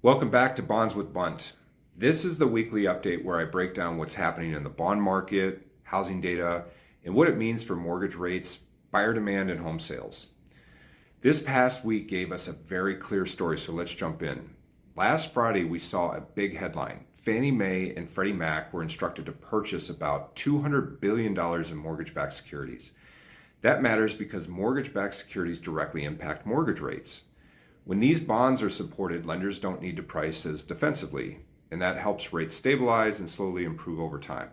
Welcome back to Bonds with Bundt. This is the weekly update where I break down what's happening in the bond market, housing data, and what it means for mortgage rates, buyer demand, and home sales. This past week gave us a very clear story, so let's jump in. Last Friday, we saw a big headline. Fannie Mae and Freddie Mac were instructed to purchase about $200 billion in mortgage-backed securities. That matters because mortgage-backed securities directly impact mortgage rates. When these bonds are supported, lenders don't need to price as defensively, and that helps rates stabilize and slowly improve over time.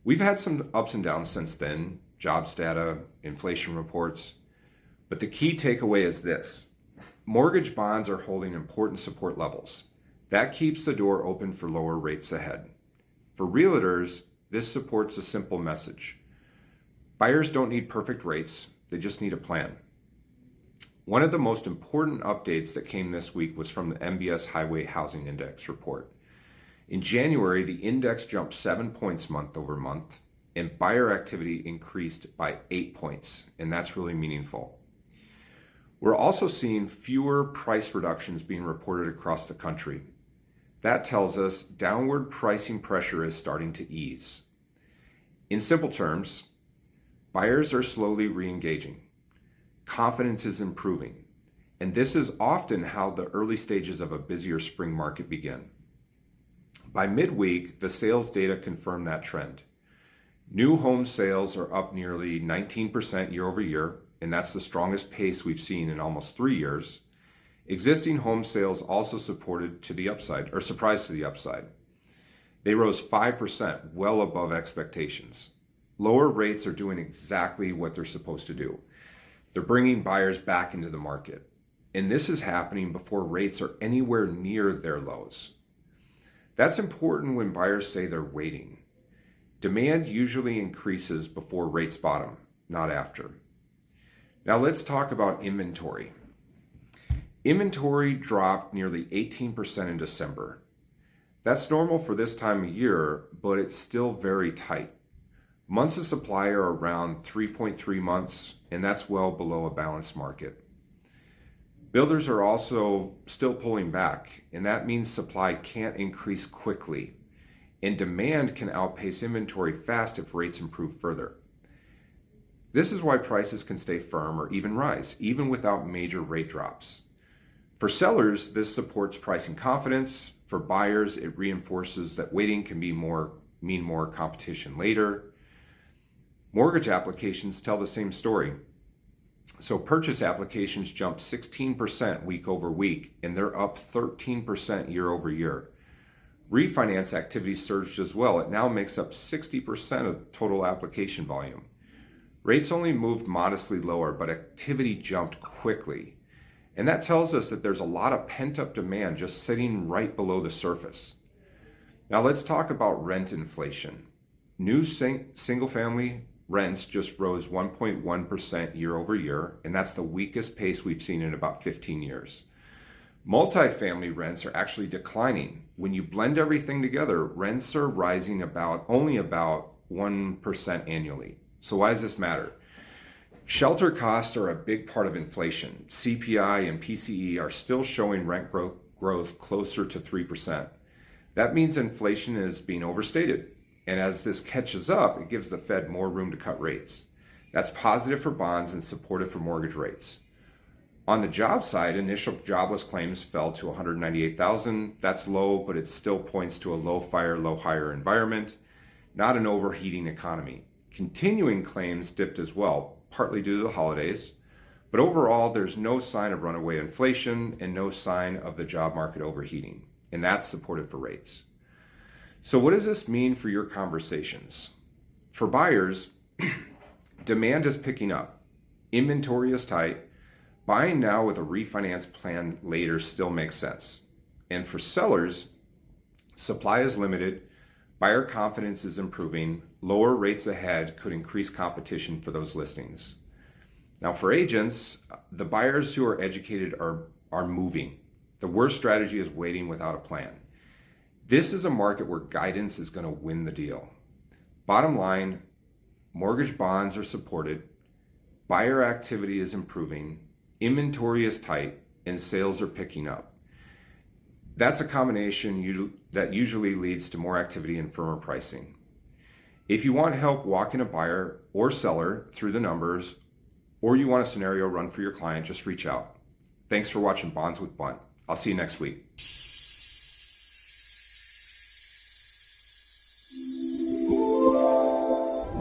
We've had some ups and downs since then, jobs data, inflation reports, but the key takeaway is this. Mortgage bonds are holding important support levels. That keeps the door open for lower rates ahead. For realtors, this supports a simple message. Buyers don't need perfect rates, they just need a plan. One of the most important updates that came this week was from the MBS Highway Housing Index report. In January, the index jumped 7 points month over month, and buyer activity increased by 8 points, and that's really meaningful. We're also seeing fewer price reductions being reported across the country. That tells us downward pricing pressure is starting to ease. In simple terms, buyers are slowly re-engaging. Confidence is improving, and this is often how the early stages of a busier spring market begin. By midweek, the sales data confirmed that trend. New home sales are up nearly 19% year over year, and that's the strongest pace we've seen in almost 3 years. Existing home sales also supported to the upside, or surprised to the upside. They rose 5%, well above expectations. Lower rates are doing exactly what they're supposed to do. They're bringing buyers back into the market. And this is happening before rates are anywhere near their lows. That's important when buyers say they're waiting. Demand usually increases before rates bottom, not after. Now let's talk about inventory. Inventory dropped nearly 18% in December. That's normal for this time of year, but it's still very tight. Months of supply are around 3.3 months, and that's well below a balanced market. Builders are also still pulling back, and that means supply can't increase quickly, and demand can outpace inventory fast if rates improve further. This is why prices can stay firm or even rise, even without major rate drops. For sellers, this supports pricing confidence. For buyers, it reinforces that waiting can mean more competition later. Mortgage applications tell the same story. So purchase applications jumped 16% week over week, and they're up 13% year over year. Refinance activity surged as well. It now makes up 60% of total application volume. Rates only moved modestly lower, but activity jumped quickly. And that tells us that there's a lot of pent-up demand just sitting right below the surface. Now let's talk about rent inflation. New single-family rents just rose 1.1% year over year, and that's the weakest pace we've seen in about 15 years. Multifamily rents are actually declining. When you blend everything together, rents are rising only about 1% annually. So why does this matter? Shelter costs are a big part of inflation. CPI and PCE are still showing rent growth closer to 3%. That means inflation is being overstated. And as this catches up, it gives the Fed more room to cut rates. That's positive for bonds and supportive for mortgage rates. On the job side, initial jobless claims fell to 198,000. That's low, but it still points to a low fire, low hire environment, not an overheating economy. Continuing claims dipped as well, partly due to the holidays. But overall, there's no sign of runaway inflation and no sign of the job market overheating. And that's supportive for rates. So what does this mean for your conversations? For buyers, demand is picking up. Inventory is tight. Buying now with a refinance plan later still makes sense. And for sellers, supply is limited. Buyer confidence is improving. Lower rates ahead could increase competition for those listings. Now for agents, the buyers who are educated are moving. The worst strategy is waiting without a plan. This is a market where guidance is going to win the deal. Bottom line, mortgage bonds are supported, buyer activity is improving, inventory is tight, and sales are picking up. That's a combination that usually leads to more activity and firmer pricing. If you want help walking a buyer or seller through the numbers, or you want a scenario run for your client, just reach out. Thanks for watching Bonds with Bundt. I'll see you next week.